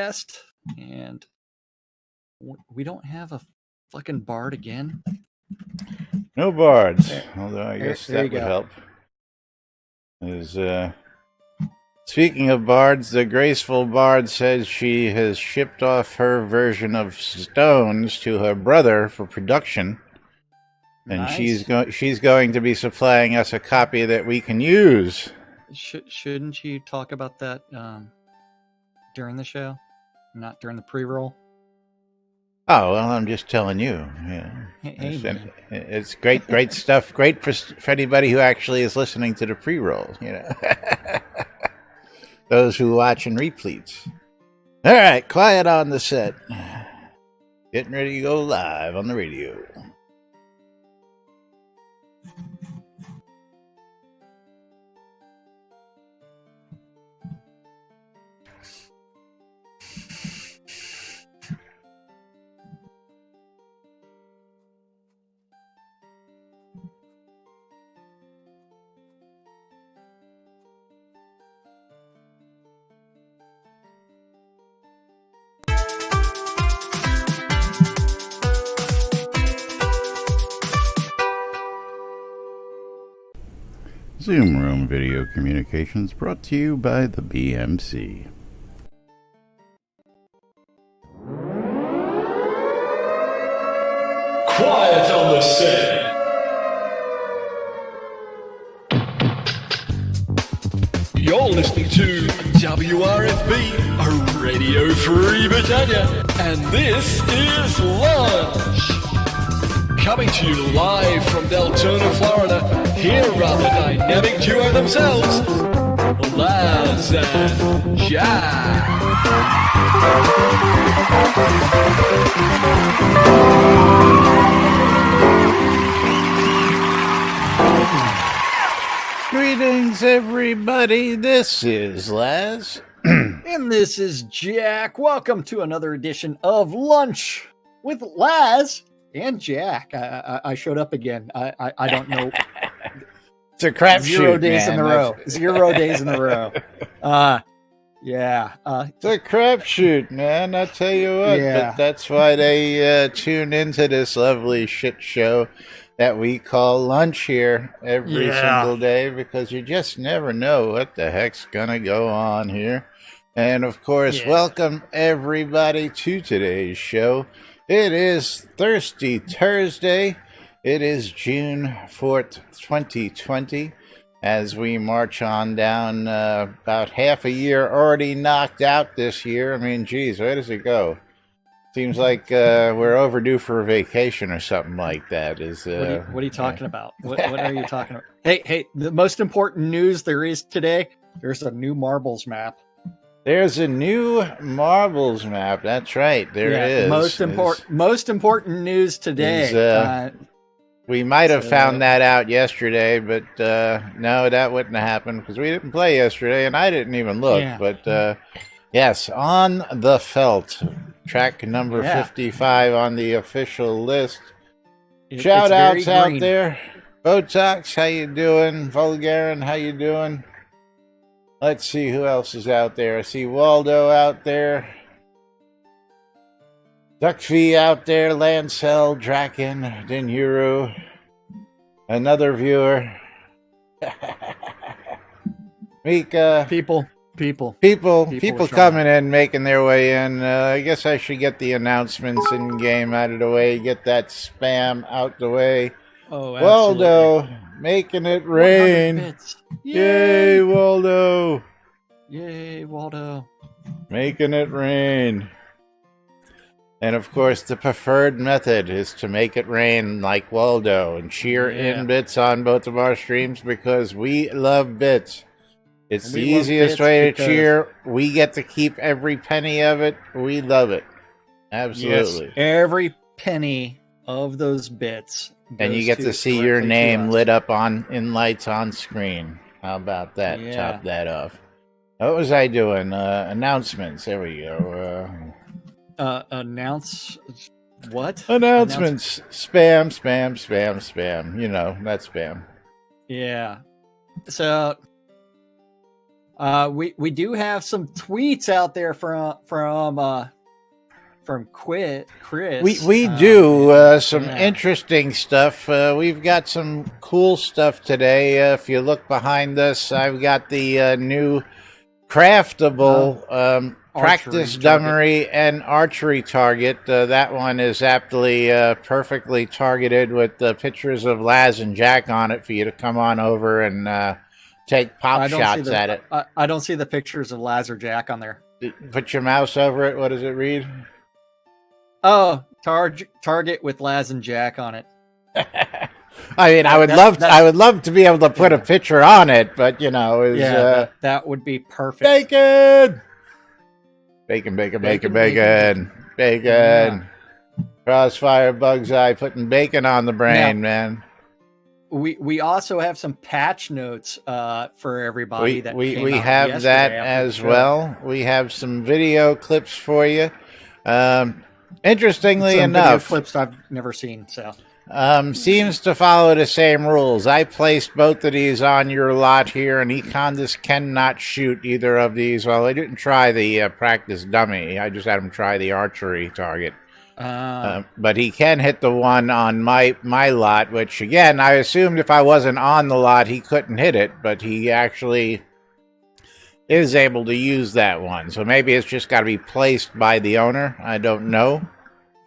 podcast, and we don't have a fucking bard again. No bards, although I guess there that would help. Speaking of bards, the graceful bard says she has shipped off her version of stones to her brother for production, and Nice. she's going to be supplying us a copy that we can use. Shouldn't you talk about that during the show, not during the pre-roll? Oh, well, I'm just telling you. Yeah. Hey, it's great stuff. Great for anybody who actually is listening to the pre-roll, you know. Those who watch and repeats. All right, quiet on the set. Getting ready to go live on the radio. Zoom Room Video Communications brought to you by the BMC. Quiet on the set. You're listening to WRFB, Radio Free Britannia, and this is Lunch. Coming to you live from Deltona, Florida, here are the dynamic duo themselves, Laz and Jack. Greetings, everybody. This is Laz. And this is Jack. Welcome to another edition of Lunch with Laz and Jack. I showed up again. I don't know. It's a crapshoot. 0 days in a row. 0 days in a row. Yeah. It's a crapshoot, man. I tell you what. Yeah. But that's why they tune into this lovely shit show that we call Lunch here every single day, because you just never know what the heck's gonna go on here. And of course, welcome everybody to today's show. It is Thirsty Thursday. It is June 4th, 2020. As we march on down about half a year already knocked out this year. I mean, geez, where does it go? Seems like we're overdue for a vacation or something like that. What are you talking about? What are you talking about? Hey, the most important news there is today, there's a new marbles map. There's a new marbles map. That's right. There is. Most important news today. We might have found that out yesterday, but no, that wouldn't have happened because we didn't play yesterday, and I didn't even look. Yeah. But yes, On the Felt, track number 55 on the official list. Shout outs out there. Botox, how you doing? Vulgarin, how you doing? Let's see who else is out there. I see Waldo out there. Duckfee out there, Lancel, Draken, Dinhuru, another viewer. Mika. People coming in, making their way in. I guess I should get the announcements in game out of the way, get that spam out the way. Oh, absolutely. Waldo, making it rain. Yay, Waldo. Yay, Waldo. Making it rain. And of course, the preferred method is to make it rain like Waldo and cheer in bits on both of our streams because we love bits. It's the easiest way to cheer. We get to keep every penny of it. We love it. Absolutely. Yes, every penny of those bits. And you get to see your name lit up in lights on screen. How about that? Yeah. Top that off. What was I doing? Announcements. There we go. Announce what? Announcements. Spam. You know, that's spam. Yeah. So We do have some tweets out there from Chris. We do some interesting stuff. We've got some cool stuff today. If you look behind us, I've got the new craftable practice dummy and archery target. That one is aptly perfectly targeted with pictures of Laz and Jack on it for you to come on over and take pop shots at it. I don't see the pictures of Laz or Jack on there. Put your mouse over it. What does it read? Oh, target with Laz and Jack on it. I mean, I would love to be able to put a picture on it, but you know, that would be perfect. Bacon. Yeah. Crossfire, Bug's Eye, putting bacon on the brain, man. We also have some patch notes for everybody. We have that as well. We have some video clips for you. Interestingly enough, video clips I've never seen. So seems to follow the same rules. I placed both of these on your lot here, and Econdis cannot shoot either of these. Well, I didn't try the practice dummy. I just had him try the archery target. But he can hit the one on my lot, which again, I assumed if I wasn't on the lot, he couldn't hit it, but he actually is able to use that one. So maybe it's just got to be placed by the owner. I don't know.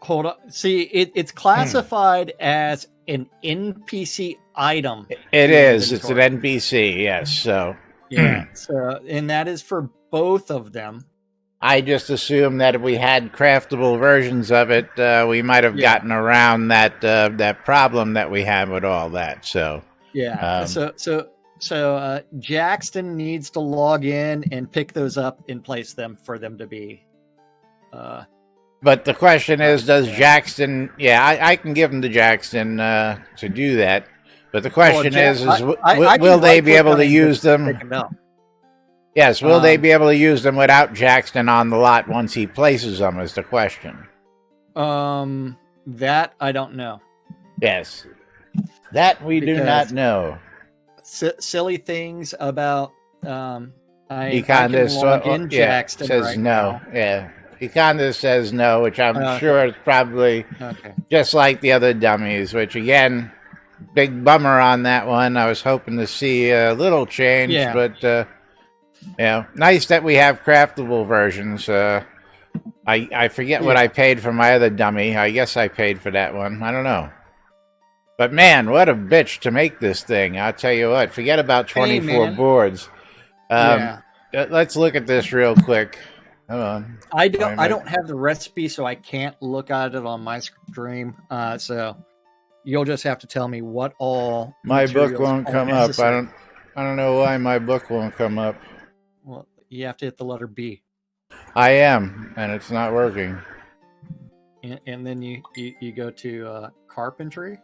Hold on. See, it's classified as an NPC item. It is. It's an NPC, yes. So yeah. And that is for both of them. I just assumed that if we had craftable versions of it, we might have gotten around that problem that we have with all that. So yeah. So Jackson needs to log in and pick those up and place them for them to be. But the question is, does Jackson? Yeah, I can give them to Jackson to do that. But the question will they be able to use them? Yes, will they be able to use them without Jackson on the lot once he places them? Is the question. That I don't know. Yes, that we do not know. Silly things about Econdis Jackson says right no. now. Yeah, Econdis says no, which I'm sure is probably just like the other dummies. Which again, big bummer on that one. I was hoping to see a little change, but. Yeah, nice that we have craftable versions. I forget what I paid for my other dummy. I guess I paid for that one. I don't know. But man, what a bitch to make this thing. I'll tell you what. Forget about 24 boards. Let's look at this real quick. Hold on. I don't have the recipe, so I can't look at it on my stream. So you'll just have to tell me what all. My book won't come up. I don't know why my book won't come up. Well, you have to hit the letter B. I am, and it's not working. And then you go to carpentry.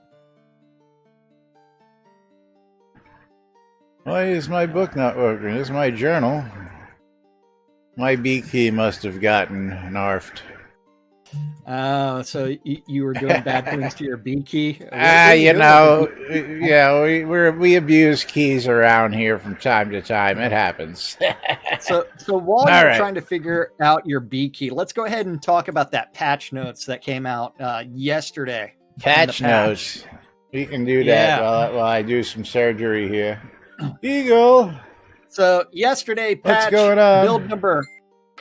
Why is my book not working? This is my journal. My B key must have gotten narfed. Oh, so you were doing bad things to your B key? You know, yeah, we abuse keys around here from time to time. It happens. So while you're trying to figure out your B key, let's go ahead and talk about that patch notes that came out yesterday. Patch notes. We can do that while I do some surgery here. Eagle. So yesterday, patch build number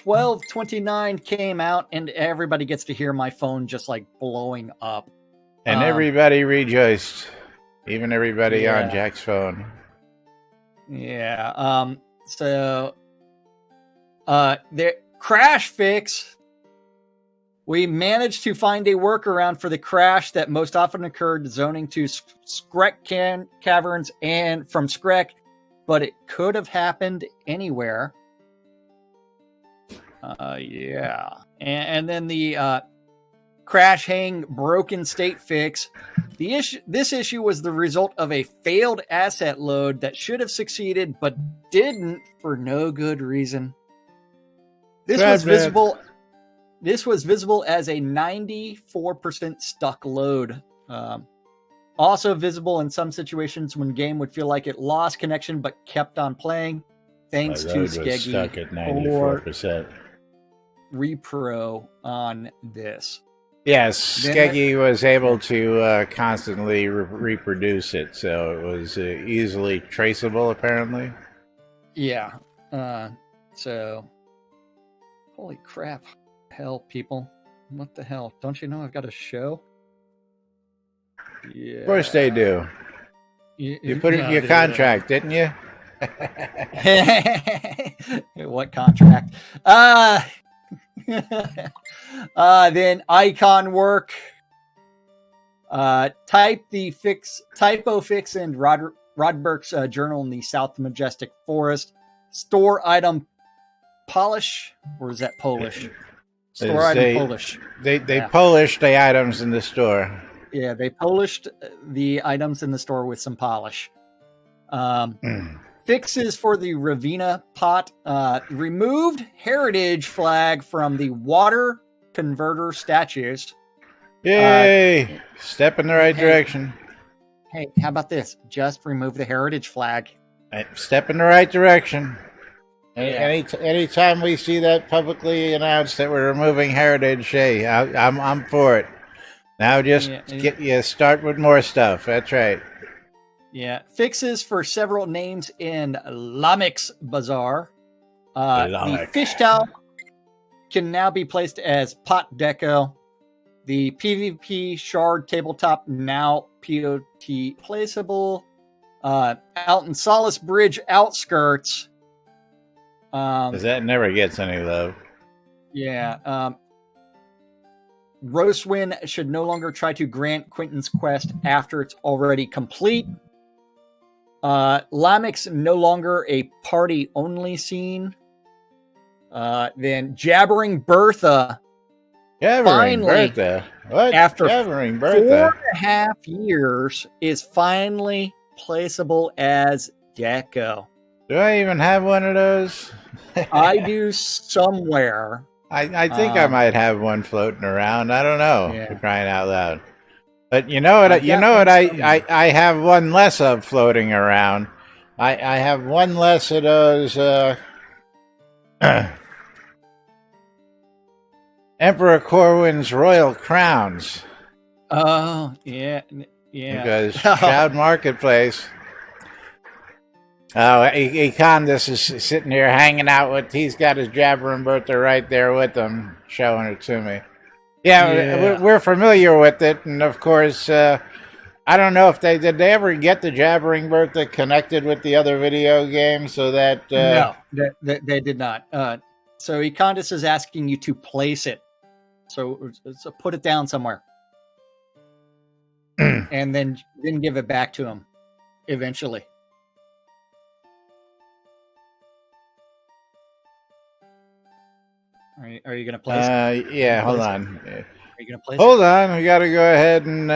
1229 came out, and everybody gets to hear my phone just like blowing up. And everybody rejoiced. Even everybody on Jack's phone. Yeah. So the crash fix. We managed to find a workaround for the crash that most often occurred zoning to Skrek caverns and from Skrek, but it could have happened anywhere. And then the crash hang broken state fix. This issue was the result of a failed asset load that should have succeeded but didn't for no good reason. This was visible as a 94% stuck load. Also visible in some situations when game would feel like it lost connection but kept on playing. thanks My to load was stuck Skeggy at 94%. repro on this. Yes, Skeggy was able to constantly reproduce it, so it was easily traceable, apparently. Yeah. So, holy crap. Hell, people. What the hell? Don't you know I've got a show? Yeah. Of course they do. You put it in your contract, didn't you? What contract? Then icon work. Typo fix in Rodberg's journal in the South Majestic Forest. Store item polish, or is that Polish? Store item Polish. They polished the items in the store. Yeah, they polished the items in the store with some polish. Fixes for the Ravina pot. Removed heritage flag from the water converter statues. Yay! Step in the right direction. Hey, how about this? Just remove the heritage flag. Step in the right direction. Anytime we see that publicly announced that we're removing heritage, hey, I'm for it. Now just start with more stuff. That's right. Yeah. Fixes for several names in Lamek's Bazaar. The fish towel can now be placed as pot deco. The PvP shard tabletop now POT placeable. Out in Solace Bridge outskirts. Because that never gets any love. Yeah. Rosewind should no longer try to grant Quentin's quest after it's already complete. Lamek's no longer a party-only scene. Then Jabbering Bertha. Finally, Bertha. What? After Jabbering Bertha? 4.5 years, is finally placeable as deco. Do I even have one of those? I do somewhere. I think I might have one floating around. I don't know. For crying out loud. But you know what? I have one less of floating around. I have one less of those Emperor Corwin's royal crowns. Oh yeah. Because Shroud Marketplace. Oh, Econdas is sitting here hanging out with. He's got his Jabbering Bertha right there with him, showing it to me. Yeah. We're familiar with it, and of course, I don't know if did they ever get the Jabbering Bertha connected with the other video game, so that no, they did not. So Econdas is asking you to place it, so put it down somewhere, and then give it back to him eventually. Are you going to place it? Yeah, hold on. Are you going to place Hold on, we got to go ahead and...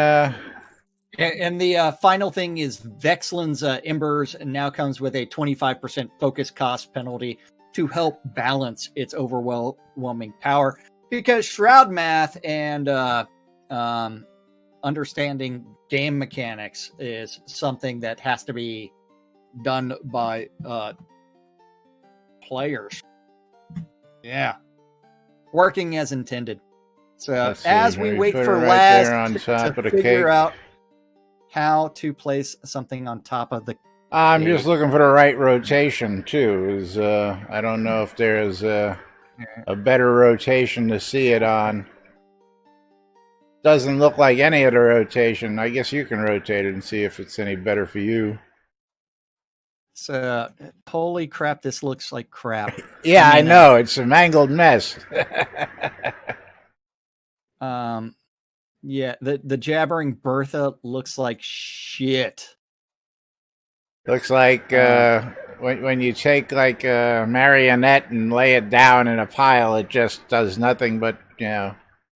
And the final thing is Vexlin's Embers now comes with a 25% focus cost penalty to help balance its overwhelming power. Because Shroud math and understanding game mechanics is something that has to be done by players. Yeah. Working as intended. So as we wait for Laz to figure out how to place something on top of the I'm just looking for the right rotation too. I don't know if there's a better rotation to see it on. Doesn't look like any of the rotation. I guess you can rotate it and see if it's any better for you. So, holy crap, this looks like crap. Yeah, I know. It's a mangled mess. Yeah, the Jabbering Bertha looks like shit. Looks like when you take like a marionette and lay it down in a pile, it just does nothing but,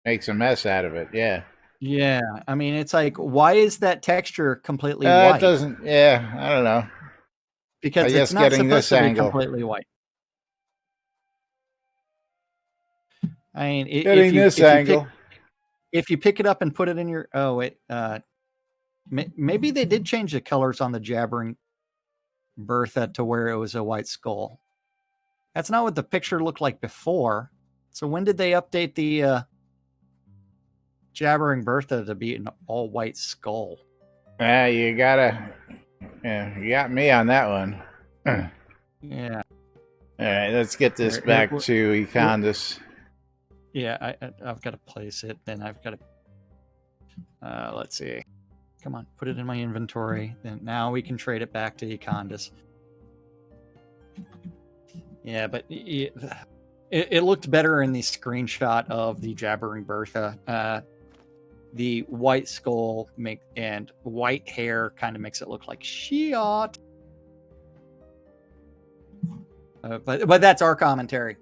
makes a mess out of it. Yeah. Yeah, I mean, it's like, why is that texture completely white? It doesn't, I don't know. Because it's not supposed to be completely white. I mean, if you pick it up and put it in your... Oh, wait. Maybe they did change the colors on the Jabbering Bertha to where it was a white skull. That's not what the picture looked like before. So when did they update the Jabbering Bertha to be an all-white skull? You got me on that one. Yeah. All right, let's get this back to Econdis. Yeah, I've got to place it. Then I've got to... let's see. Come on, put it in my inventory. Then now we can trade it back to Econdis. Yeah, but it looked better in the screenshot of the Jabbering Bertha. The white skull and white hair kind of makes it look like Shiot. But that's our commentary.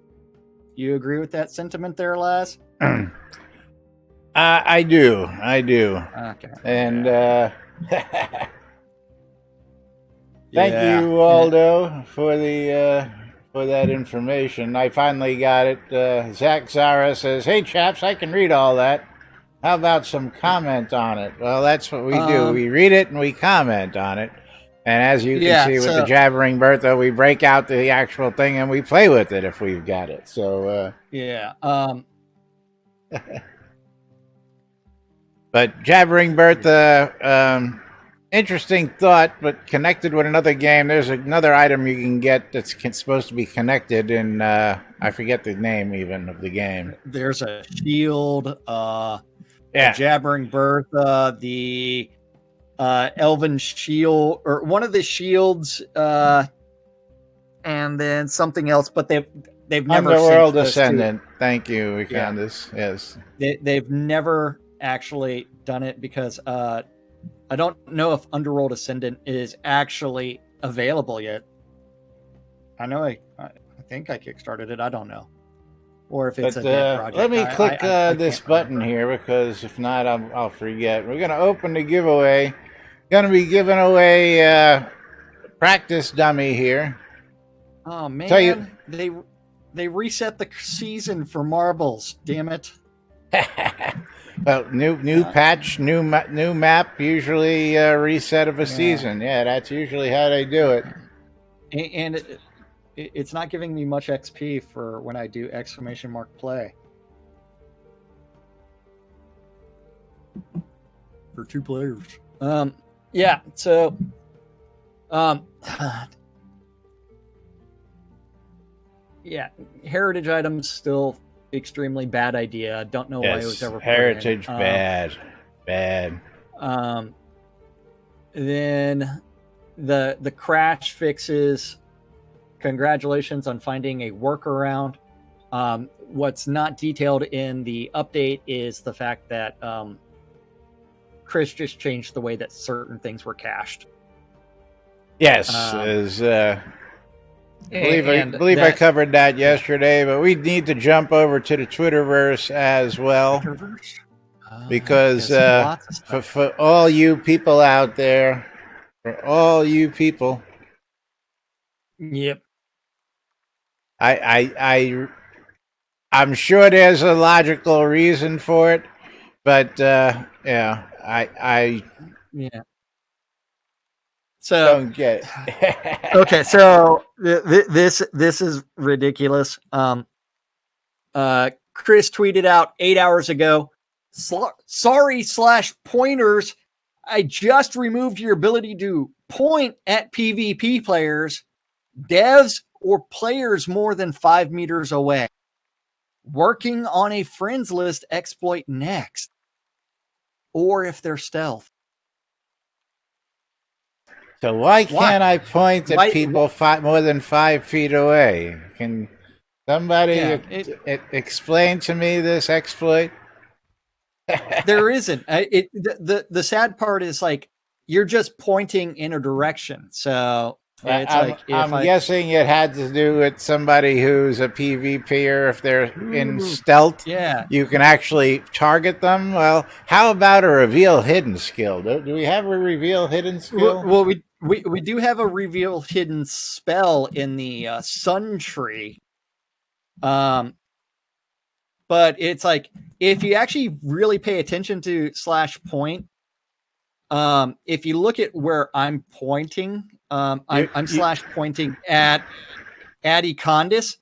You agree with that sentiment there, Laz? I do. Okay. And thank you, Waldo, for that information. I finally got it. Zach Zara says, "Hey chaps, I can read all that. How about some comment on it?" Well, that's what we do. We read it and we comment on it. And as you can see with the Jabbering Bertha, we break out the actual thing and we play with it if we've got it. So but Jabbering Bertha, interesting thought, but connected with another game. There's another item you can get that's supposed to be connected, and I forget the name even of the game. There's a shield, the Jabbering Bertha, the Elven Shield, or one of the shields, and then something else, but they've never Underworld Ascendant. Thank you, Candace. Yes, they've never actually done it because I don't know if Underworld Ascendant is actually available yet. I know I think I kickstarted it. I don't know, or if it's a dead project. Let me click this button here, because if not, I'll forget. We're gonna open the giveaway. Gonna be giving away practice dummy here. Oh man, they reset the season for marbles. Damn it. Well, new patch, new map. Usually reset of a season. Yeah, that's usually how they do it. And it's not giving me much XP for when I do !play. For 2 players. Yeah, so yeah, heritage items still extremely bad idea. Don't know why it was ever put heritage in. bad. Then the crash fixes. Congratulations on finding a workaround. What's not detailed in the update is the fact that Chris just changed the way that certain things were cached. Yes, I believe I covered that yesterday, but we need to jump over to the Twitterverse as well, because for all you people out there, yep, I'm sure there's a logical reason for it, but So don't get it. Okay, so this is ridiculous. Chris tweeted out 8 hours ago, "Sorry /pointers. I just removed your ability to point at PvP players, devs, or players more than 5 meters away. Working on a friends list exploit next. Or if they're stealth." So why can't I point at people more than 5 feet away? Can somebody explain to me this exploit? There isn't. The sad part is, like, you're just pointing in a direction. So it's I'm guessing it had to do with somebody who's a PvPer. If they're in stealth, you can actually target them. Well, how about a reveal hidden skill? Do we have a reveal hidden skill? Well, we do have a reveal hidden spell in the Sun Tree. But it's like, if you actually really pay attention to /point, if you look at where I'm pointing, I'm /pointing at Econdis.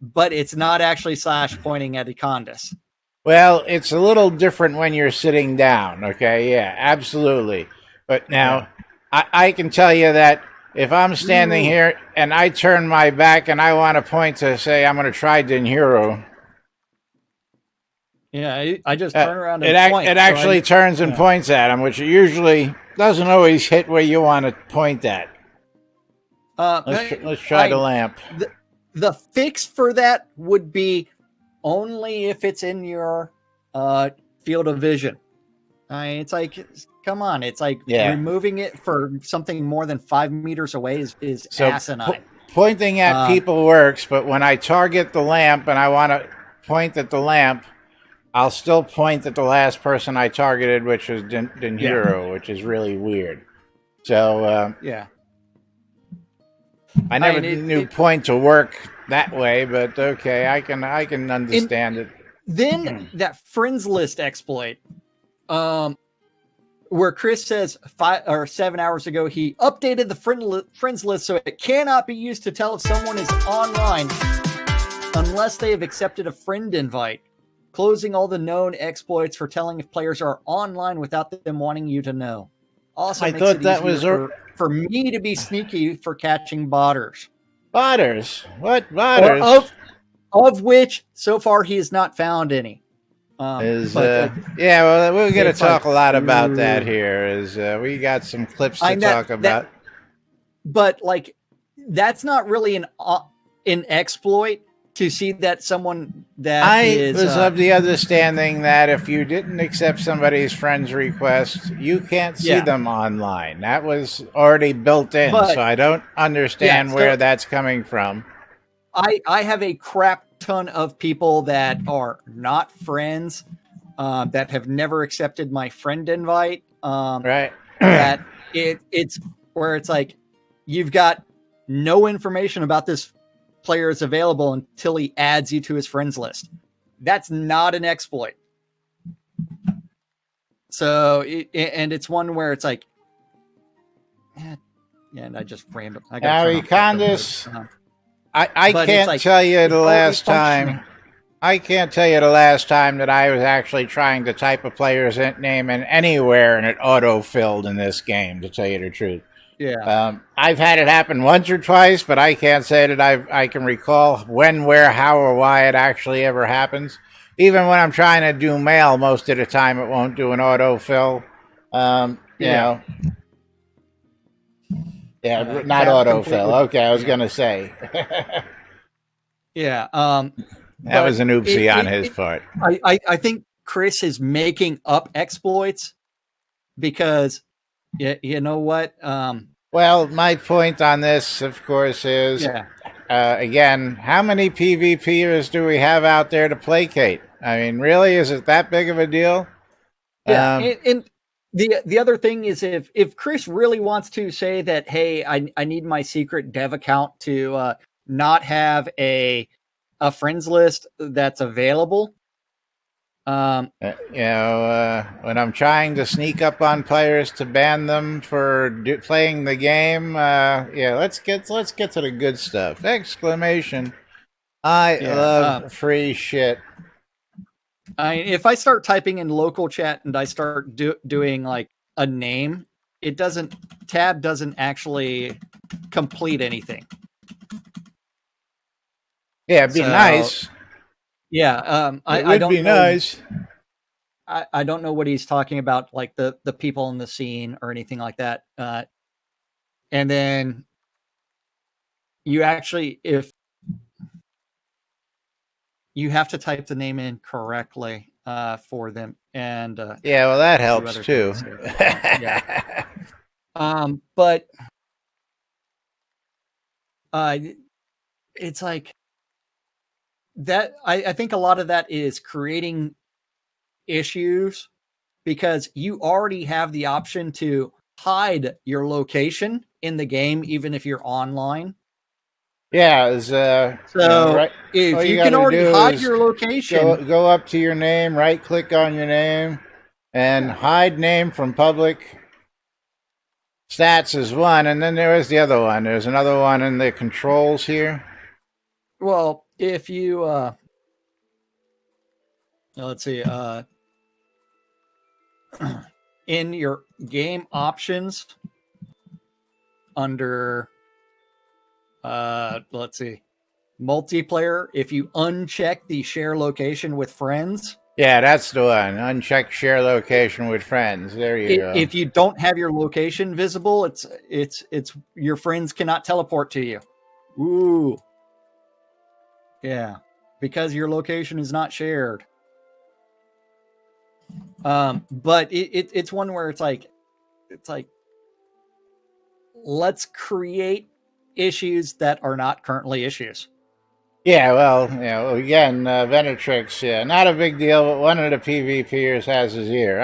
but it's not actually Slash pointing at Econdas. Well, it's a little different when you're sitting down, okay? Yeah, absolutely. But now, I can tell you that if I'm standing here and I turn my back and I want to point to say I'm going to try Dinhiro. Yeah, I just turn around and point. It actually turns and points at him, which usually doesn't always hit where you want to point at. Let's try the lamp. The fix for that would be only if it's in your field of vision. It's like, come on. It's like removing it for something more than 5 meters away is asinine. Pointing at people works, but when I target the lamp and I want to point at the lamp, I'll still point at the last person I targeted, which is Dinhiro, which is really weird. So, I never knew point to work that way, but okay, I can understand it. Then that friends list exploit, where Chris says 5 or 7 hours ago he updated the friends list so it cannot be used to tell if someone is online unless they have accepted a friend invite, closing all the known exploits for telling if players are online without them wanting you to know. Also, I thought that was for me to be sneaky for catching botters. Botters? What botters? Of which, so far, he has not found any. Well, we're going to talk a lot about that here. We got some clips to talk about. But, that's not really an exploit to see that someone that I was of the understanding that if you didn't accept somebody's friend's request, you can't see them online. That was already built in, so I don't understand where that's coming from. I have a crap ton of people that are not friends, that have never accepted my friend invite. Right. That it's where it's like, you've got no information about this player is available until he adds you to his friends list. That's not an exploit. So, it's one where it's like, and I just random. Harry Condis, I can't tell you the last time. I can't tell you the last time that I was actually trying to type a player's name in anywhere and it auto-filled in this game, to tell you the truth. Yeah. I've had it happen once or twice, but I can't say that I can recall when, where, how, or why it actually ever happens. Even when I'm trying to do mail, most of the time it won't do an autofill. Not autofill. Okay, I was going to say. Yeah. That was an oopsie on his part. I think Chris is making up exploits because... Yeah, you know what? Well, my point on this, of course, is, again, how many PvPers do we have out there to placate? I mean, really, is it that big of a deal? Yeah, and the other thing is, if Chris really wants to say that, hey, I need my secret dev account to not have a friends list that's available. When I'm trying to sneak up on players to ban them for playing the game, let's get to the good stuff! Exclamation! I love free shit. If I start typing in local chat and I start doing like a name, tab doesn't actually complete anything. Yeah, it'd be nice. Yeah, it would be nice. I don't know what he's talking about, like the people in the scene or anything like that. And then you actually, if you have to type the name in correctly for them, and well, that helps too. But it's like. That I think a lot of that is creating issues because you already have the option to hide your location in the game, even if you're online. Yeah, if you can already hide your location, go up to your name, right click on your name, and hide name from public. Stats is one, and then there is the other one. There's another one in the controls here. Well, if you let's see, in your game options under let's see, multiplayer, if you uncheck the share location with friends. Yeah, that's the one. Uncheck share location with friends. There you go. If you don't have your location visible, it's your friends cannot teleport to you. Ooh. Yeah, because your location is not shared. But it's one where it's like let's create issues that are not currently issues. Yeah, well, again, Venetrix, not a big deal, but one of the PvPers has his ear.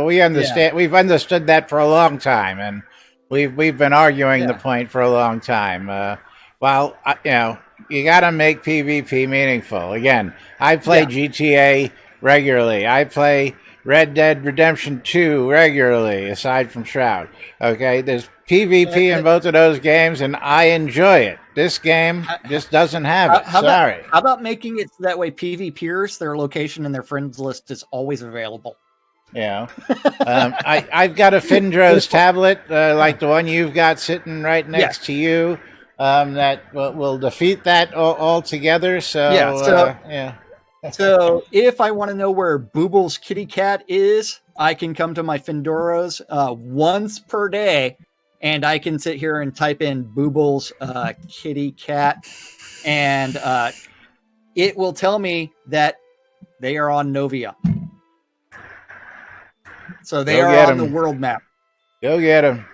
We understand. Yeah. We've understood that for a long time, and we've been arguing the point for a long time. You got to make PvP meaningful. Again, I play GTA regularly. I play Red Dead Redemption 2 regularly, aside from Shroud. Okay, there's PvP in both of those games, and I enjoy it. This game just doesn't have it. Sorry. How about making it so that way PvPers, their location and their friends list is always available? Yeah. I've got a Findros tablet, like the one you've got sitting right next to you, that will defeat that altogether. So, So if I want to know where Booble's kitty cat is, I can come to my Findoros once per day, and I can sit here and type in Booble's kitty cat, and it will tell me that they are on Novia. So they are on the world map. Go get them.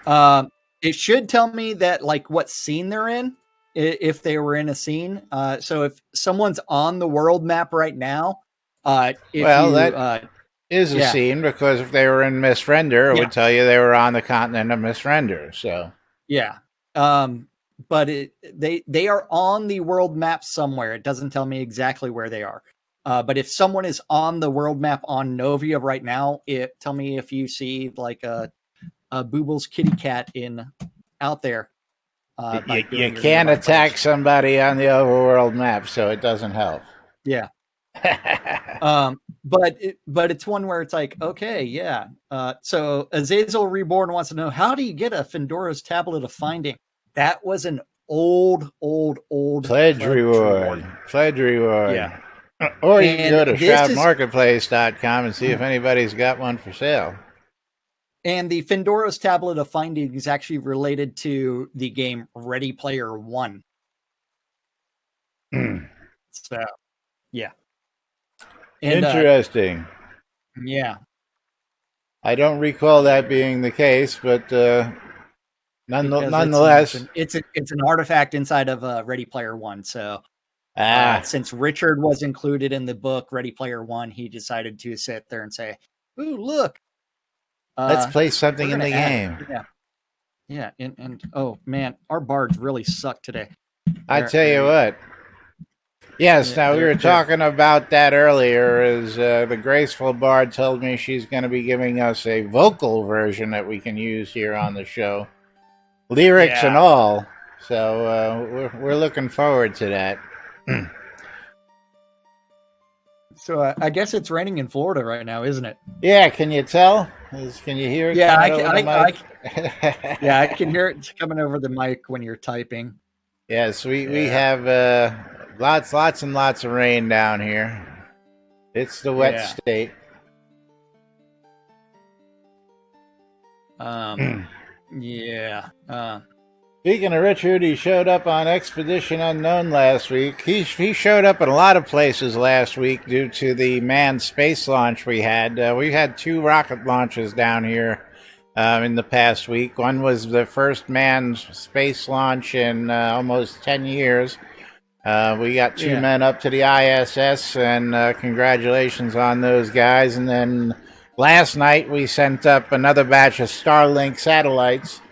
It should tell me that, like, what scene they're in, if they were in a scene. So if someone's on the world map right now, that is a scene, because if they were in Miss Render, it would tell you they were on the continent of Miss Render. So but they are on the world map somewhere. It doesn't tell me exactly where they are. But if someone is on the world map on Novia right now, tell me if you see like a Booble's kitty cat out there. You can't attack somebody on the overworld map, so it doesn't help. Yeah. But it's one where it's like, okay, yeah. So Azazel Reborn wants to know, how do you get a Findora's Tablet of Finding? That was an old pledge reward. Pledge reward. Yeah. Or you can go to shroudmarketplace.com and see if anybody's got one for sale. And the Findora's Tablet of Finding is actually related to the game Ready Player One. So, yeah. And, interesting. Yeah. I don't recall that being the case, but nonetheless. It's an artifact inside of Ready Player One. So, since Richard was included in the book Ready Player One, he decided to sit there and say, "Ooh, look. Let's play something in the game." Yeah. And oh man, our bards really suck today. I tell you what. Yes, now we were talking about that earlier, as the Graceful Bard told me she's going to be giving us a vocal version that we can use here on the show. Lyrics and all. So we're looking forward to that. So I guess it's raining in Florida right now, isn't it? Yeah, can you tell? Can you hear it? Yeah, I can hear it coming over the mic when you're typing. Yes, we have lots and lots of rain down here. It's the wet state. Speaking of Richard, he showed up on Expedition Unknown last week. He showed up in a lot of places last week due to the manned space launch we had. We had 2 rocket launches down here in the past week. One was the first manned space launch in almost 10 years. We got 2 men up to the ISS, and congratulations on those guys. And then last night we sent up another batch of Starlink satellites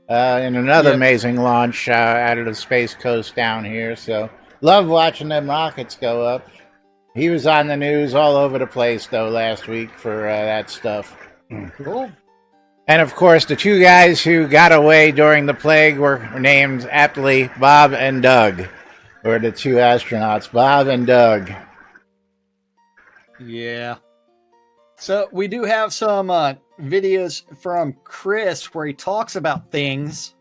in another amazing launch out of the Space Coast down here. So love watching them rockets go up. He was on the news all over the place, though, last week for that stuff. Cool. And, of course, the 2 guys who got away during the plague were named aptly Bob and Doug. were the two astronauts, Bob and Doug. Yeah. So we do have some videos from Chris where he talks about things.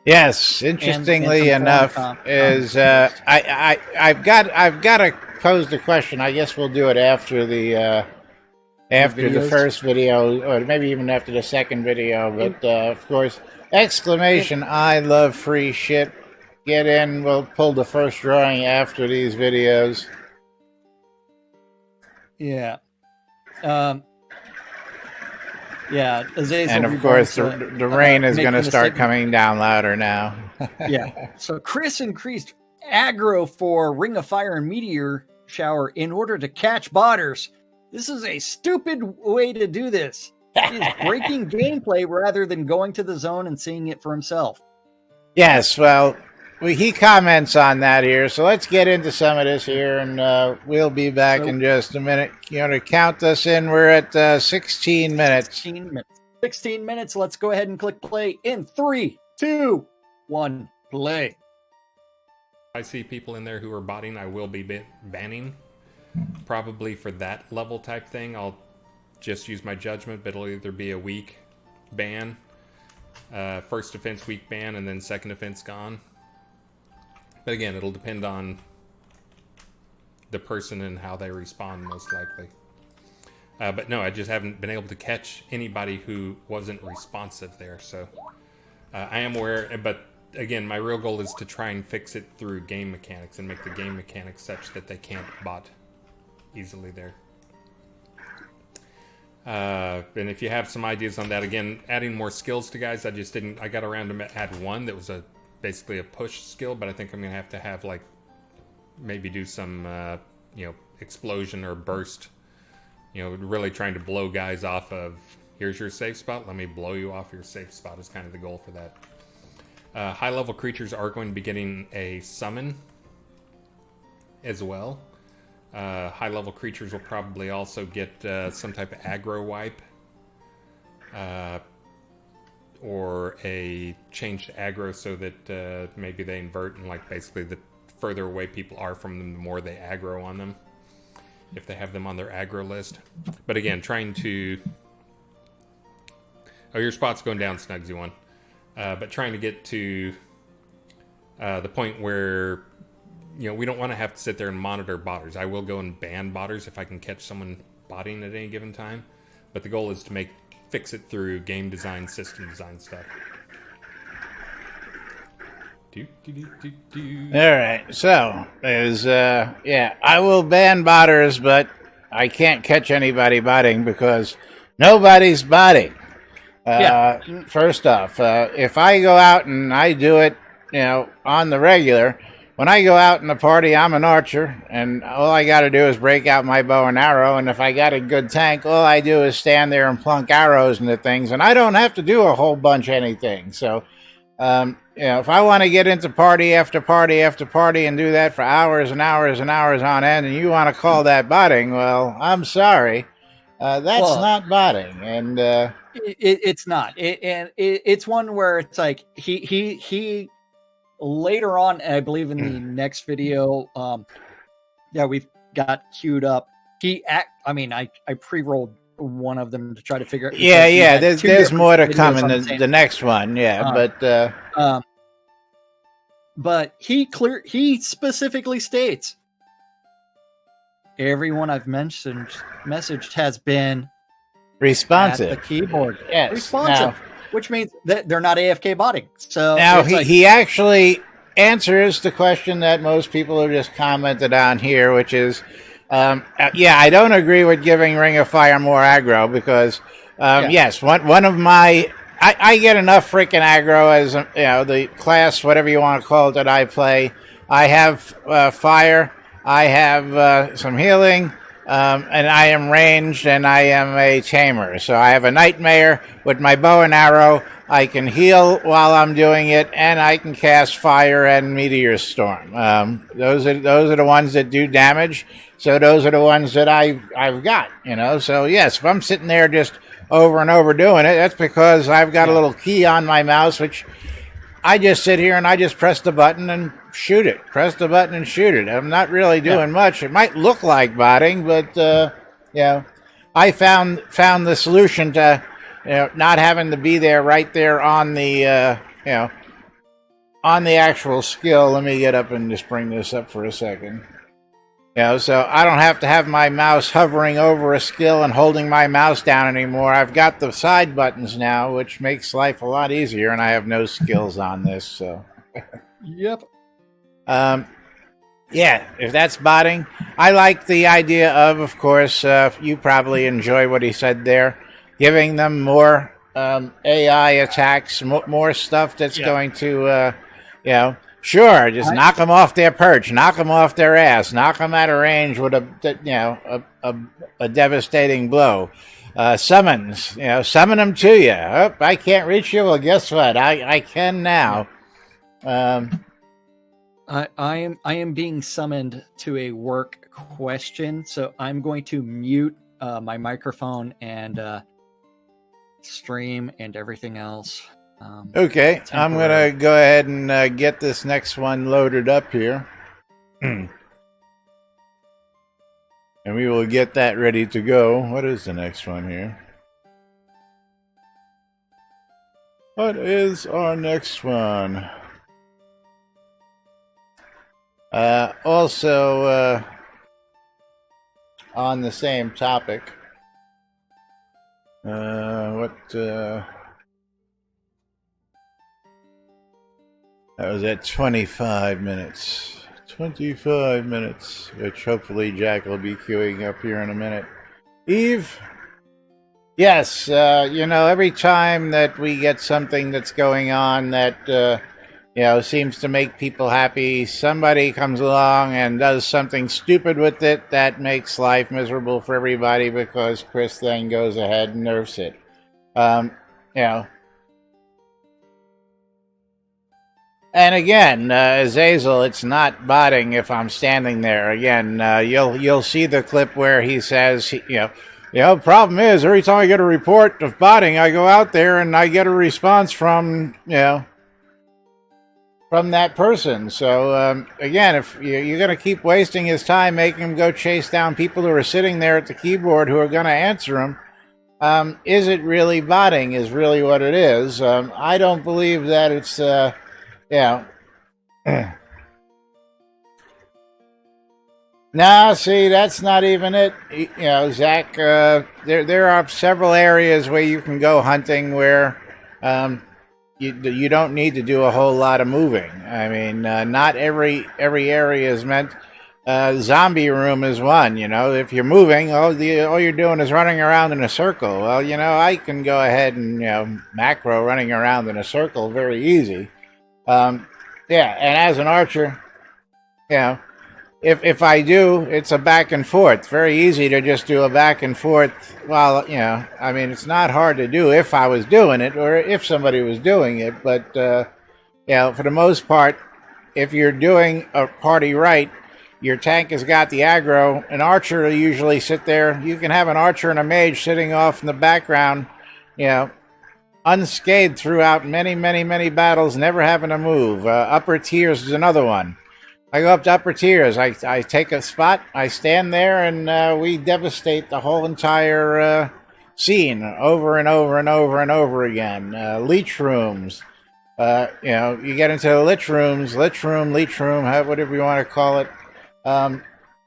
Yes, interestingly enough, is I've got to pose the question. I guess we'll do it after the first video, or maybe even after the second video. But of course, exclamation! I love free shit. Get in. We'll pull the first drawing after these videos. Yeah. Yeah, and of course, the rain is going to start coming down louder now. Yeah. So Chris increased aggro for Ring of Fire and Meteor Shower in order to catch botters. This is a stupid way to do this. He is breaking gameplay rather than going to the zone and seeing it for himself. Yes, well, he comments on that here. So let's get into some of this here, and we'll be back in just a minute. You know, to count us in, we're at 16 minutes. 16 minutes. 16 minutes. Let's go ahead and click play in 3, 2, 1, play. I see people in there who are botting, I will be banning. Probably for that level type thing, I'll just use my judgment, but it'll either be a week ban, first offense week ban, and then second offense gone. But again, it'll depend on the person and how they respond, most likely. But no, I just haven't been able to catch anybody who wasn't responsive there. So I am aware, but again, my real goal is to try and fix it through game mechanics and make the game mechanics such that they can't bot easily there. And if you have some ideas on that, again, adding more skills to guys, I got around to add one that was basically a push skill, but I think I'm going to have like maybe do some, explosion or burst, really trying to blow guys off of, here's your safe spot, let me blow you off your safe spot is kind of the goal for that. High level creatures are going to be getting a summon as well. High level creatures will probably also get some type of aggro wipe. Or a change to aggro so that maybe they invert, and like basically the further away people are from them, the more they aggro on them, if they have them on their aggro list. But again, trying to... Oh, your spot's going down, Snugsy one. But trying to get to the point where, we don't want to have to sit there and monitor botters. I will go and ban botters if I can catch someone botting at any given time. But the goal is to fix it through game design, system design stuff. All right, so there's I will ban botters, but I can't catch anybody botting because nobody's botting. First off, if I go out and I do it, on the regular, when I go out in the party, I'm an archer, and all I got to do is break out my bow and arrow, and if I got a good tank, all I do is stand there and plunk arrows into things, and I don't have to do a whole bunch of anything. So, if I want to get into party after party after party and do that for hours and hours and hours on end, and you want to call that botting, well, I'm sorry. That's not botting, and... It's not. It's one where it's like, he later on, I believe in the next video, we've got queued up. I pre-rolled one of them to try to figure out. Yeah. There's more to come in the next one. But he specifically states everyone I've messaged has been responsive. At the keyboard, yes, responsive. Which means that they're not AFK botting. So now he actually answers the question that most people have just commented on here, which is, I don't agree with giving Ring of Fire more aggro because, yes, one of my, I get enough freaking aggro as the class, whatever you want to call it, that I play. I have fire, I have some healing. And I am ranged, and I am a tamer. So I have a nightmare with my bow and arrow. I can heal while I'm doing it, and I can cast fire and meteor storm. Those are the ones that do damage. So those are the ones that I've got. So yes, if I'm sitting there just over and over doing it, that's because I've got a little key on my mouse, which I just sit here and I just press the button and shoot it. Press the button and shoot it. I'm not really doing much. It might look like botting, but I found the solution to not having to be there right there on the on the actual skill. Let me get up and just bring this up for a second. So I don't have to have my mouse hovering over a skill and holding my mouse down anymore. I've got the side buttons now, which makes life a lot easier, and I have no skills on this, so. Yep. Yeah, if that's botting, I like the idea of course, you probably enjoy what he said there, giving them more AI attacks, more stuff that's going to, sure, just knock them off their perch, knock them off their ass, knock them out of range with a devastating blow. Summons, summon them to you. Oh, I can't reach you. Well, guess what? I can now. I am being summoned to a work question, so I'm going to mute my microphone and stream and everything else. Okay, I'm going to go ahead and get this next one loaded up here. And we will get that ready to go. What is the next one here? What is our next one? Also, on the same topic. That was at 25 minutes. 25 minutes, which hopefully Jack will be queuing up here in a minute. Eve? Yes, every time that we get something that's going on that, seems to make people happy, somebody comes along and does something stupid with it that makes life miserable for everybody because Chris then goes ahead and nerfs it. And again, Azazel, it's not botting if I'm standing there. Again, you'll see the clip where he says, problem is every time I get a report of botting, I go out there and I get a response from that person. So again, if you're going to keep wasting his time, making him go chase down people who are sitting there at the keyboard who are going to answer him, is it really botting? Is really what it is. I don't believe that it's. Nah, see, that's not even it. Zach, there are several areas where you can go hunting where you don't need to do a whole lot of moving. I mean, not every area is meant. Zombie room is one. If you're moving, all you're doing is running around in a circle. Well, I can go ahead and macro running around in a circle very easy. And as an archer, if I do, it's a back and forth. Very easy to just do a back and forth. Well, I mean, it's not hard to do if I was doing it or if somebody was doing it. But, for the most part, if you're doing a party right, your tank has got the aggro. An archer will usually sit there. You can have an archer and a mage sitting off in the background, unscathed throughout many, many, many battles, never having to move. Upper tiers is another one. I go up to upper tiers. I take a spot. I stand there, and we devastate the whole entire scene over and over and over and over again. Leech rooms. You get into the leech room, whatever you want to call it.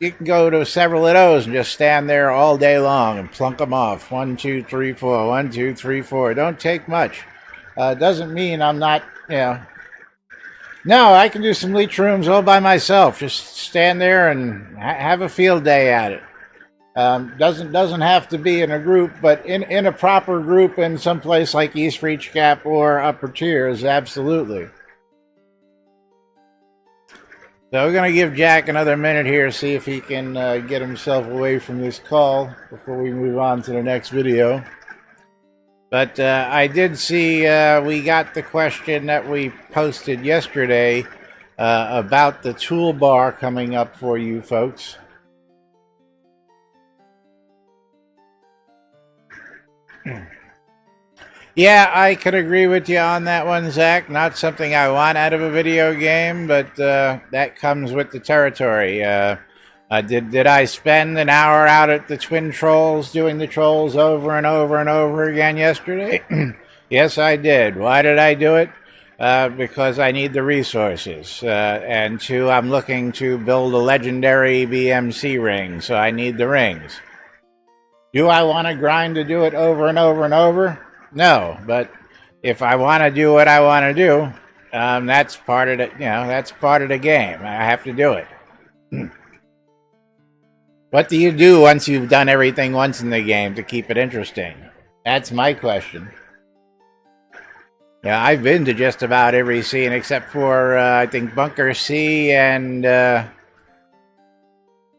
You can go to several of those and just stand there all day long and plunk them off. 1, 2, 3, 4. 1, 2, 3, 4. Don't take much. Doesn't mean I'm not, No, I can do some leech rooms all by myself. Just stand there and have a field day at it. Doesn't have to be in a group, but in a proper group in some place like East Reach Gap or Upper Tiers, absolutely. So we're going to give Jack another minute here, see if he can get himself away from this call before we move on to the next video. But I did see we got the question that we posted yesterday about the toolbar coming up for you folks. Yeah, I could agree with you on that one, Zach. Not something I want out of a video game, but that comes with the territory. Did I spend an hour out at the Twin Trolls doing the trolls over and over and over again yesterday? Yes, I did. Why did I do it? Because I need the resources. And two, I'm looking to build a legendary BMC ring, so I need the rings. Do I want to grind to do it over and over and over? No, but if I want to do what I want to do, that's part of the, that's part of the game. I have to do it. What do you do once you've done everything once in the game to keep it interesting? That's my question. Yeah, I've been to just about every scene except for, I think, Bunker C and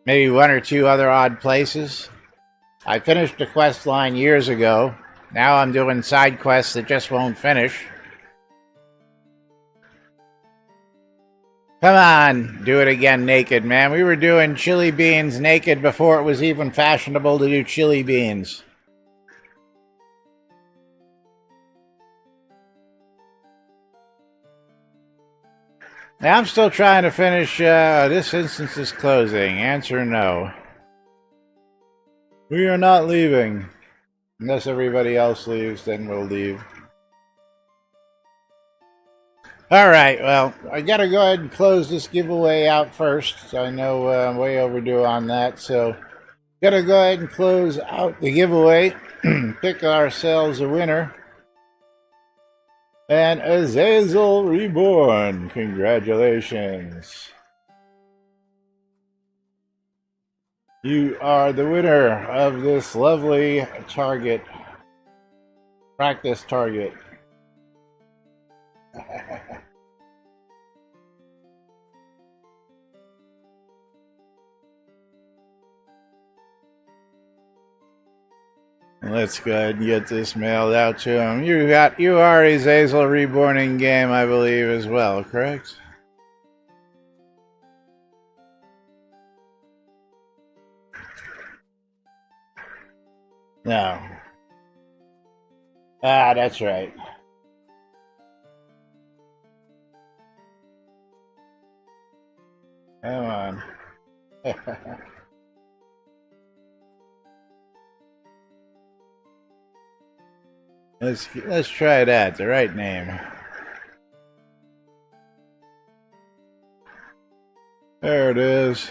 maybe one or two other odd places. I finished the quest line years ago. Now I'm doing side quests that just won't finish. Come on, do it again naked, man. We were doing chili beans naked before it was even fashionable to do chili beans. Now I'm still trying to finish, this instance is closing. Answer no. We are not leaving. Unless everybody else leaves, then we'll leave. Alright, well, I gotta go ahead and close this giveaway out first. I know I'm way overdue on that, so gotta go ahead and close out the giveaway. Pick ourselves a winner. And Azazel Reborn, congratulations. You are the winner of this lovely target, practice target. Let's go ahead and get this mailed out to him. You are Azazel Reborn in game, I believe, as well, correct? No. Ah, that's right. Come on. Let's try that, the right name. There it is.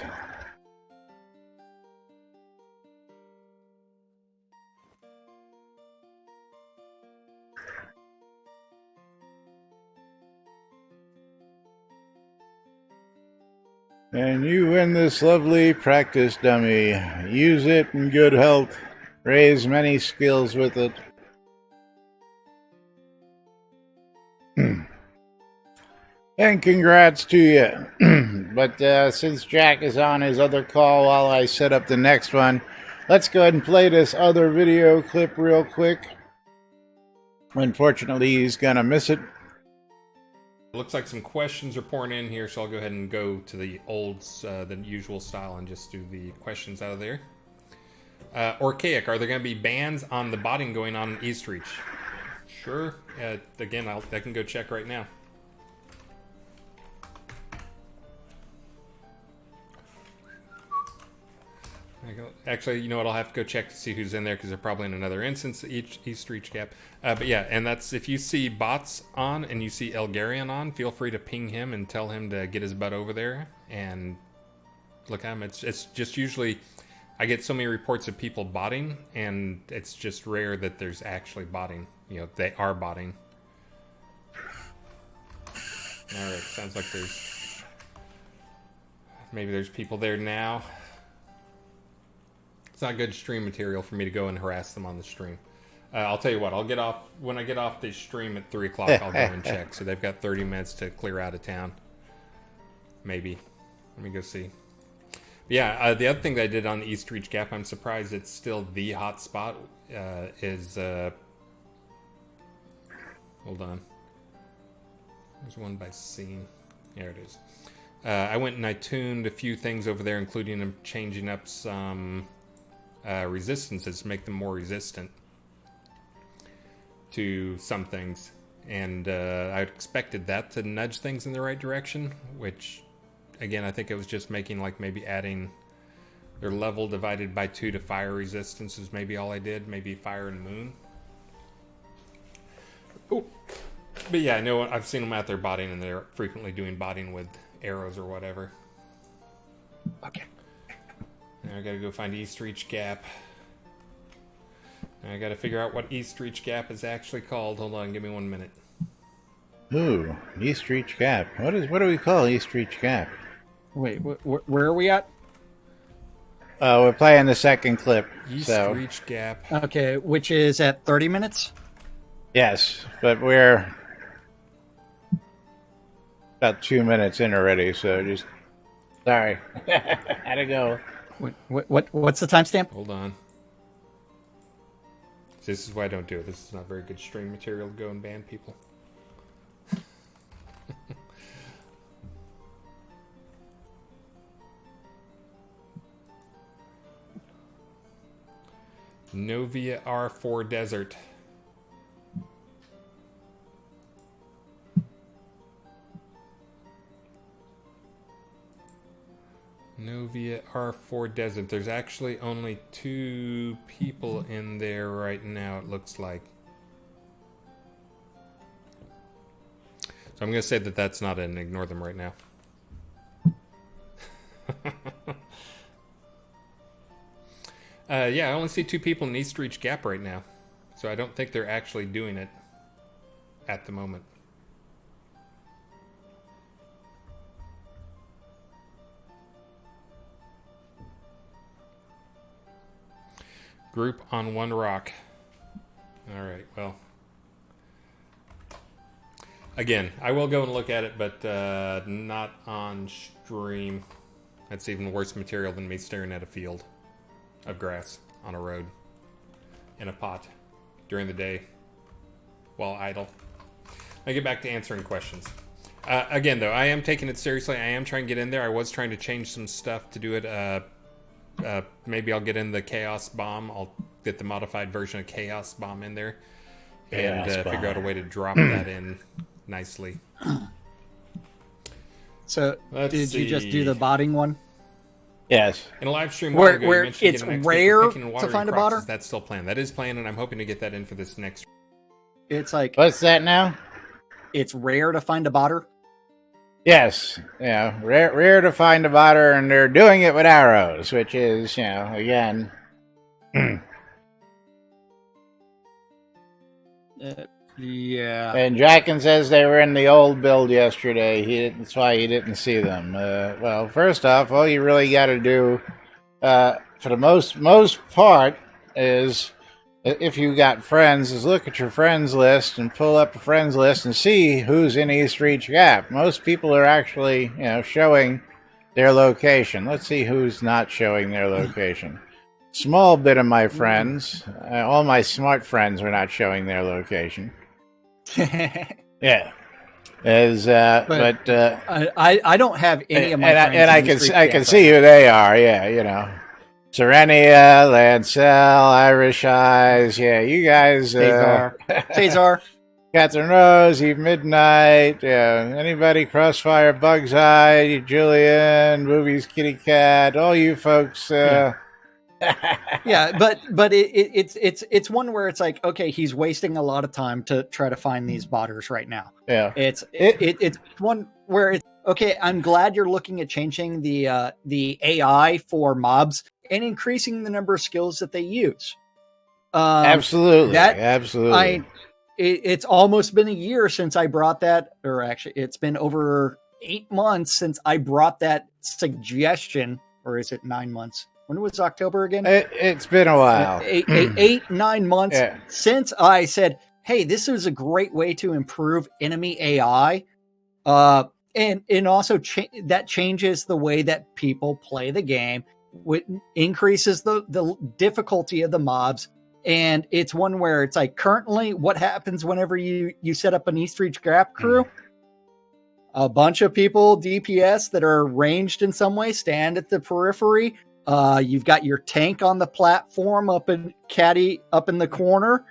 And you win this lovely practice dummy. Use it in good health. Raise many skills with it. And congrats to you. But since Jack is on his other call while I set up the next one, let's go ahead and play this other video clip real quick. Unfortunately, he's gonna miss it. Looks like some questions are pouring in here, so I'll go ahead and go to the the usual style and just do the questions out of there. Archaic, are there going to be bans on the botting going on in East Reach? Sure. Again, I can go check right now. Actually, you know what? I'll have to go check to see who's in there because they're probably in another instance, East Reach Gap. But yeah, and that's if you see bots on and you see Elgarian on, feel free to ping him and tell him to get his butt over there and look at him. It's just usually, I get so many reports of people botting, and it's just rare that there's actually botting. You know, they are botting. All right, sounds like maybe there's people there now. It's not good stream material for me to go and harass them on the stream. I'll tell you what, when I get off the stream at 3 o'clock, I'll go and check. So they've got 30 minutes to clear out of town. Maybe. Let me go see. But yeah, the other thing that I did on the East Reach Gap, I'm surprised it's still the hot spot, is... hold on. There's one by scene. There it is. I went and I tuned a few things over there, including changing up some... resistances to make them more resistant. to some things. And I expected that to nudge things in the right direction, which, again, I think it was just making, like, maybe adding their level divided by 2 to fire resistance is maybe all I did. Maybe fire and moon. Ooh. But yeah, I know I've seen them out there botting, and they're frequently doing botting with arrows or whatever. Okay. Now I gotta go find East Reach Gap. Now I gotta figure out what East Reach Gap is actually called. Hold on, give me 1 minute. Ooh, East Reach Gap. What do we call East Reach Gap? Wait, where are we at? We're playing the second clip. East so. Reach Gap. Okay, which is at 30 minutes? Yes, but we're about 2 minutes in already, so just... Sorry. Had to go. What's the timestamp? Hold on. This is why I don't do it. This is not very good stream material to go and ban people. Novia R4 Desert. Novia R4 Desert. There's actually only 2 people in there right now, it looks like. So I'm going to say that that's not in. Ignore them right now. Yeah, I only see 2 people in East Reach Gap right now. So I don't think they're actually doing it at the moment. Group on 1 rock. Alright, well. Again, I will go and look at it, but not on stream. That's even worse material than me staring at a field of grass on a road in a pot during the day while idle. I get back to answering questions. Again, though, I am taking it seriously. I am trying to get in there. I was trying to change some stuff to do it. Maybe I'll get in the Chaos Bomb. I'll get the modified version of Chaos Bomb in there and figure out a way to drop that in nicely. So, did you just do the botting one? Yes. In a live stream where it's rare to find a botter? That's still planned. That is planned, and I'm hoping to get that in for this next. It's like... What's that now? It's rare to find a botter? Yes. Yeah, rare to find a botter, and they're doing it with arrows, which is, you know, again... Yeah. And Jackin says they were in the old build yesterday. That's why he didn't see them. Well, first off, all you really got to do, for the most part, is if you got friends, is look at your friends list and pull up a friends list and see who's in East Reach Gap. Most people are actually, you know, showing their location. Let's see who's not showing their location. Small bit of my friends, all my smart friends, are not showing their location. Yeah, I don't have any of my friends. And I can see who they are. Yeah, you know, Serenia, Lancel, Irish Eyes. Yeah, you guys. Cesar, Catherine Rose, Eve Midnight. Yeah, anybody? Crossfire, Bugs Eye, Julian, Movies, Kitty Cat. All you folks. Yeah, but it's one where it's like, okay, he's wasting a lot of time to try to find these botters right now. Yeah, it's one where it's okay. I'm glad you're looking at changing the AI for mobs and increasing the number of skills that they use. Absolutely, absolutely. It's almost been a year since I brought that, or actually, it's been over 8 months since I brought that suggestion, or is it 9 months? When was October again? It's been a while. 9 months since I said, hey, this is a great way to improve enemy AI. And also that changes the way that people play the game, which increases the difficulty of the mobs. And it's one where it's like, currently what happens whenever you set up an East Reach Gap crew? A bunch of people, DPS, that are ranged in some way, stand at the periphery. You've got your tank on the platform up in the corner.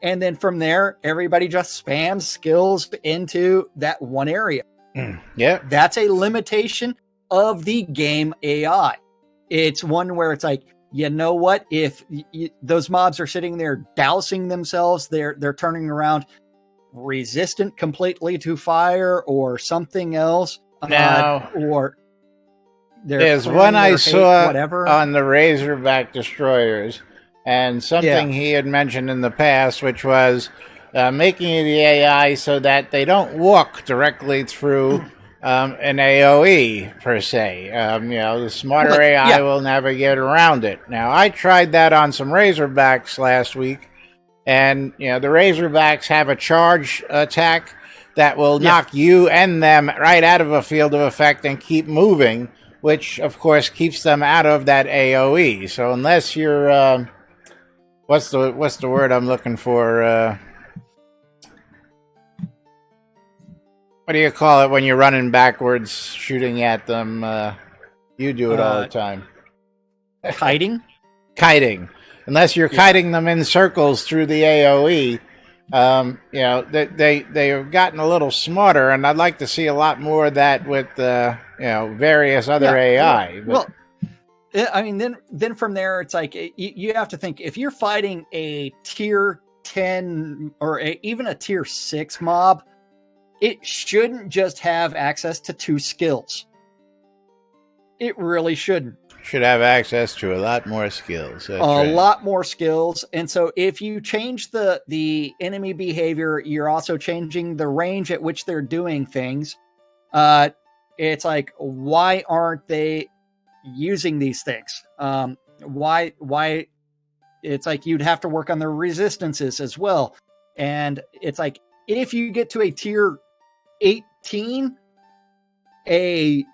And then from there, everybody just spams skills into that one area. Yeah. That's a limitation of the game AI. It's one where it's like, you know what? If those mobs are sitting there dousing themselves, they're turning around resistant completely to fire or something else. Now, or there's one I saw whatever on the Razorback destroyers, and something he had mentioned in the past, which was making the AI so that they don't walk directly through an AoE per se. The smarter AI will never get around it. Now, I tried that on some Razorbacks last week, and the Razorbacks have a charge attack that will knock you and them right out of a field of effect and keep moving, which of course keeps them out of that AoE. So unless you're what's the word I'm looking for? What do you call it when you're running backwards, shooting at them? You do it all the time. Kiting? Kiting. Unless you're kiting them in circles through the AoE, they have gotten a little smarter, and I'd like to see a lot more of that with various other AI. Well, I mean, then from there, it's like you have to think, if you're fighting a tier 10 or even a tier 6 mob, it shouldn't just have access to 2 skills. It really shouldn't. Should have access to a lot more skills. That's a right. lot more skills. And so if you change the enemy behavior, you're also changing the range at which they're doing things. It's like, why aren't they using these things? Why? It's like you'd have to work on their resistances as well. And it's like, if you get to a tier 18, a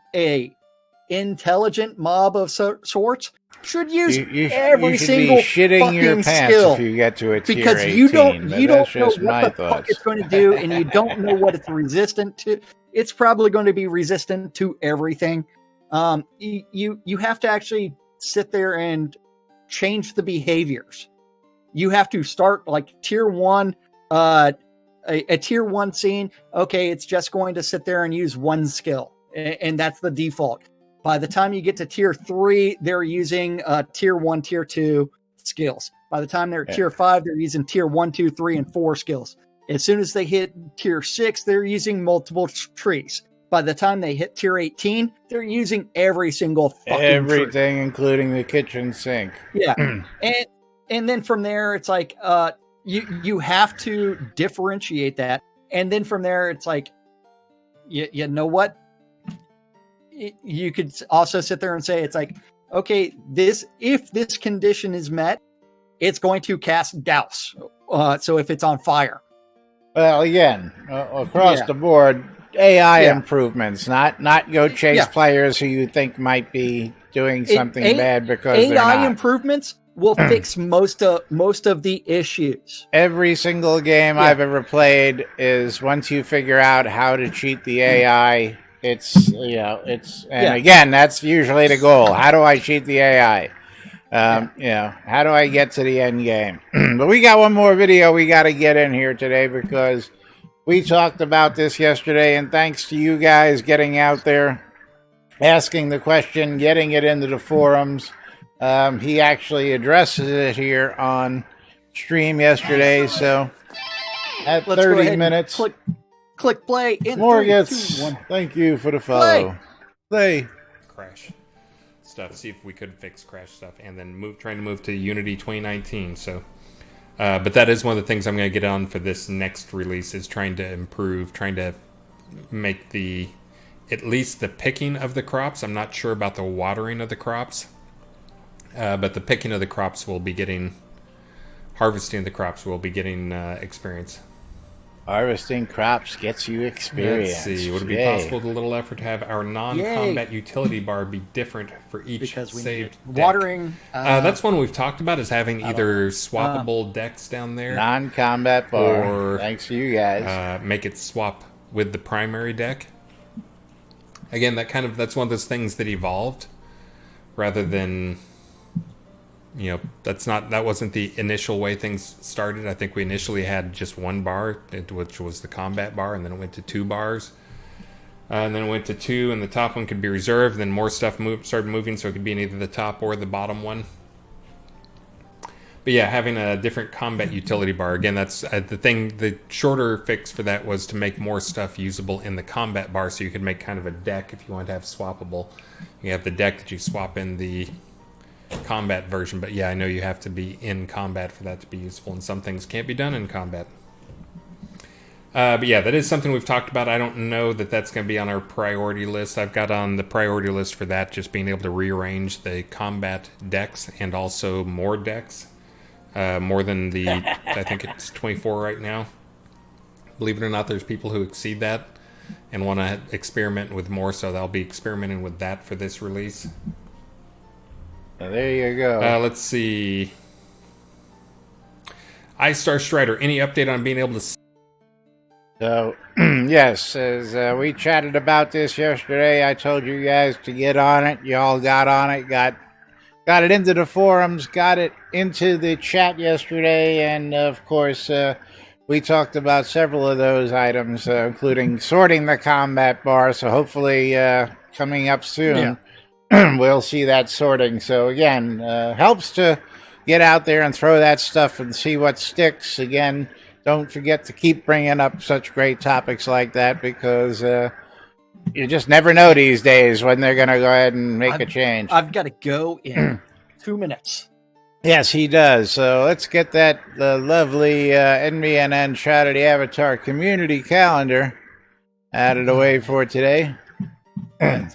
intelligent mob of sorts should use every single shitting your pants skill if you get to a tier because 18, you don't know what the thoughts. fuck it's going to do, and you don't know what it's resistant to. It's probably going to be resistant to everything. You have to actually sit there and change the behaviors. You have to start like tier 1, a tier 1 scene. Okay, it's just going to sit there and use 1 skill, and that's the default. By the time you get to tier 3, they're using tier 1, tier 2 skills. By the time they're at tier 5, they're using tier 1, 2, 3, and 4 skills. As soon as they hit tier 6, they're using multiple trees. By the time they hit tier 18, they're using every single fucking everything, tree. Including the kitchen sink. Yeah, and then from there, it's like you have to differentiate that, and then from there, it's like you know what. You could also sit there and say, it's like, okay, if this condition is met, it's going to cast douse. So if it's on fire. Well, again, across the board, AI improvements, not go chase players who you think might be doing something bad because they're not. AI improvements will fix most of the issues. Every single game I've ever played is once you figure out how to cheat the AI. Again, that's usually the goal. How do I cheat the AI? How do I get to the end game? But we got one more video we got to get in here today because we talked about this yesterday, and thanks to you guys getting out there, asking the question, getting it into the forums, he actually addresses it here on stream yesterday. So at 30 minutes. Click play in Morgans, 3, 2, 1. Thank you for the follow. Play. Crash stuff. See if we could fix crash stuff, and then trying to move to Unity 2019. So, but that is one of the things I'm going to get on for this next release is trying to improve, trying to make at least the picking of the crops. I'm not sure about the watering of the crops, but the picking of the crops will be getting, harvesting the crops will be getting experience. Harvesting crops gets you experience. Let's see. Would it be possible with a little effort to have our non-combat utility bar be different for each saved deck? Watering. That's one we've talked about, is having either swappable decks down there. Non-combat bar. Or, thanks to you guys. Make it swap with the primary deck. Again, that's one of those things that evolved rather than that wasn't the initial way things started. I think we initially had just one bar, which was the combat bar, and then it went to 2 bars. And then it went to 2, and the top one could be reserved. Then more stuff started moving, so it could be in either the top or the bottom one. But yeah, having a different combat utility bar, again, that's the thing. The shorter fix for that was to make more stuff usable in the combat bar, so you could make kind of a deck if you wanted to have swappable. You have the deck that you swap in the combat version, but yeah, I know you have to be in combat for that to be useful, and some things can't be done in combat. But yeah, that is something we've talked about. I don't know that that's going to be on our priority list. I've got on the priority list for that just being able to rearrange the combat decks and also more decks. More than the, I think it's 24 right now. Believe it or not, there's people who exceed that and want to experiment with more, so I'll be experimenting with that for this release. Well, there you go. Let's see. iStar Strider, any update on being able to... So, yes, as we chatted about this yesterday, I told you guys to get on it. You all got on it, got it into the forums, got it into the chat yesterday, and of course, we talked about several of those items, including sorting the combat bar, so hopefully coming up soon, we'll see that sorting. So again, helps to get out there and throw that stuff and see what sticks. Again, don't forget to keep bringing up such great topics like that, because you just never know these days when they're going to go ahead and make a change. I've got to go in 2 minutes. Yes, he does. So let's get that lovely NBNN Shroud of the Avatar community calendar out of the way for today.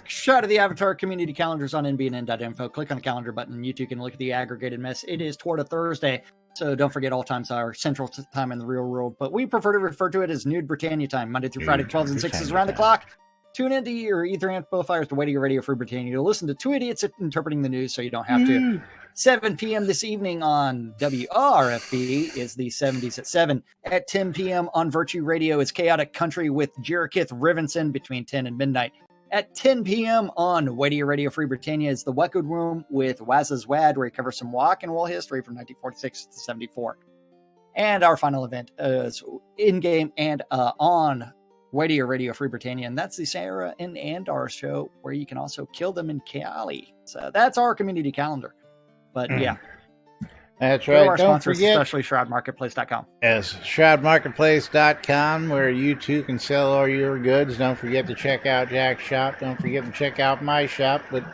Shroud of the Avatar community calendars on NBNN.info. Click on the calendar button. You too can look at the aggregated mess. It is toward a Thursday, so don't forget all times are Central Time in the real world, but we prefer to refer to it as Nude Britannia time, Monday through Friday, 12s and 6s around the clock. Tune into your Ether amplifiers to Radio Radio Free Britannia to listen to 2 idiots interpreting the news so you don't have to. 7 p.m. this evening on WRFB is the 70s at 7. At 10 p.m. on Virtue Radio is Chaotic Country with Jerikith Rivenson between 10 and midnight. At 10 p.m. on Radio Free Britannia is the Wekud Room with Waz's Wad, where he covers some rock and roll history from 1946 to 74. And our final event is in-game and on Radio Free Britannia, and that's the Sarah and Andar show, where you can also kill them in Cali. So that's our community calendar. But yeah. That's right. Our Don't sponsors, forget, especially ShroudMarketplace.com. Yes, ShroudMarketplace.com, where you too can sell all your goods. Don't forget to check out Jack's shop. Don't forget to check out my shop. But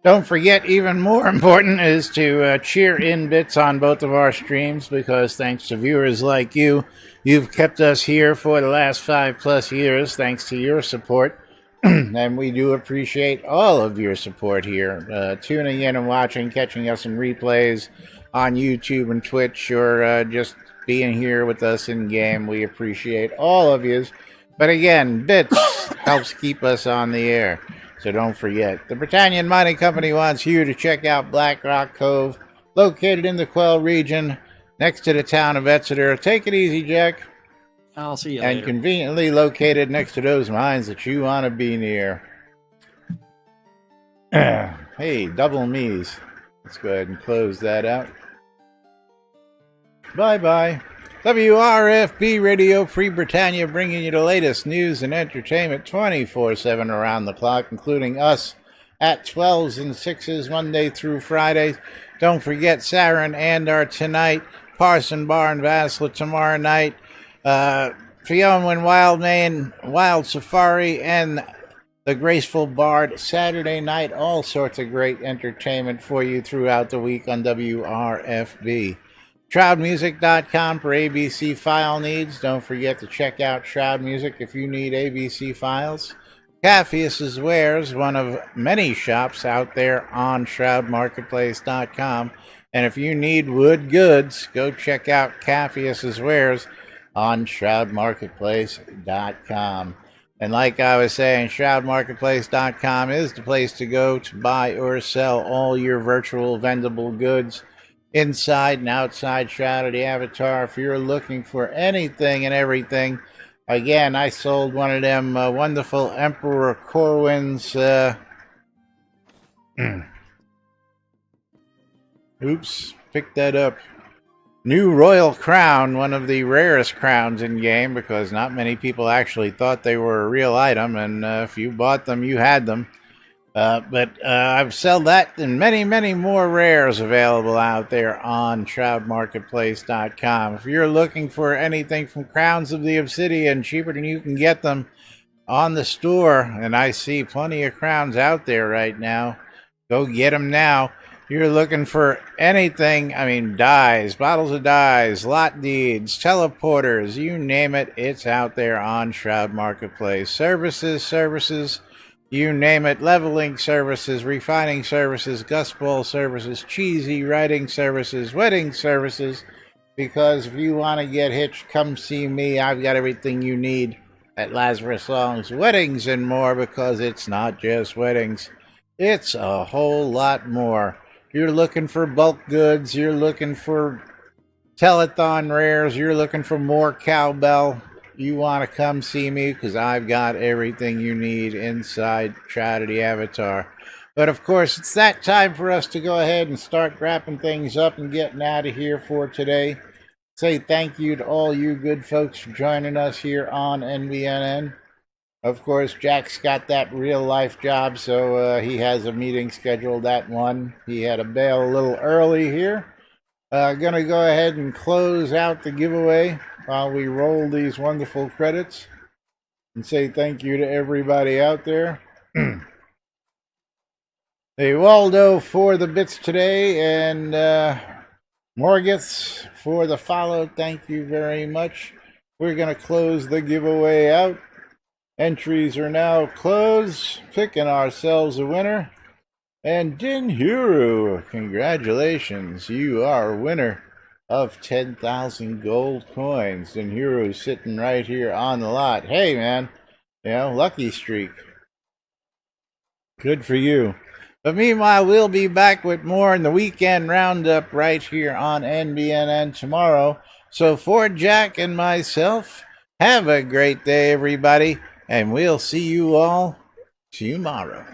don't forget, even more important, is to cheer in bits on both of our streams, because thanks to viewers like you, you've kept us here for the last 5+ years, thanks to your support. And we do appreciate all of your support here. Tuning in and watching, catching us in replays on YouTube and Twitch, or just being here with us in game. We appreciate all of yous. But again, bits helps keep us on the air. So don't forget. The Britannian Mining Company wants you to check out Black Rock Cove, located in the Quell region, next to the town of Exeter. Take it easy, Jack. I'll see you and later. Conveniently located next to those mines that you want to be near. Hey, double me's. Let's go ahead and close that out. Bye-bye. WRFB Radio Free Britannia, bringing you the latest news and entertainment 24/7 around the clock, including us at 12s and 6s Monday through Friday. Don't forget Sarah and Andar tonight, Parson Bar and Vassla tomorrow night, Fiona and Wildman, Wild Safari, and the Graceful Bard Saturday night. All sorts of great entertainment for you throughout the week on WRFB. ShroudMusic.com for ABC file needs. Don't forget to check out Shroud Music if you need ABC files. Caffius's Wares, one of many shops out there on ShroudMarketplace.com. And if you need wood goods, go check out Caffius's Wares on ShroudMarketplace.com. And like I was saying, ShroudMarketplace.com is the place to go to buy or sell all your virtual vendable goods inside and outside Shroud of the Avatar. If you're looking for anything and everything, again, I sold one of them wonderful Emperor Corwin's Oops, picked that up. New Royal Crown, one of the rarest crowns in game because not many people actually thought they were a real item, and if you bought them, you had them. But I've sold that and many, many more rares available out there on ShroudMarketplace.com. If you're looking for anything from Crowns of the Obsidian cheaper than you can get them on the store, and I see plenty of crowns out there right now, go get them now. You're looking for anything, I mean, dies, bottles of dies, lot deeds, teleporters, you name it, it's out there on Shroud Marketplace. Services, you name it, leveling services, refining services, Gust Bowl services, cheesy writing services, wedding services, because if you want to get hitched, come see me. I've got everything you need at Lazarus Long's Weddings and More, because it's not just weddings, it's a whole lot more. You're looking for bulk goods, you're looking for telethon rares, you're looking for more cowbell, you want to come see me because I've got everything you need inside Tragedy Avatar. But of course, it's that time for us to go ahead and start wrapping things up and getting out of here for today. Say thank you to all you good folks for joining us here on NBNN. Of course, Jack's got that real life job, so he has a meeting scheduled at 1. He had to bail a little early here. Gonna go ahead and close out the giveaway while we roll these wonderful credits and say thank you to everybody out there. Hey, Waldo for the bits today, and Morgith for the follow. Thank you very much. We're gonna close the giveaway out. Entries are now closed. Picking ourselves a winner. And Dinhuru, congratulations. You are a winner of 10,000 gold coins. Dinhuru sitting right here on the lot. Hey, man. You know, lucky streak. Good for you. But meanwhile, we'll be back with more in the weekend roundup right here on NBNN tomorrow. So for Jack and myself, have a great day, everybody. And we'll see you all tomorrow.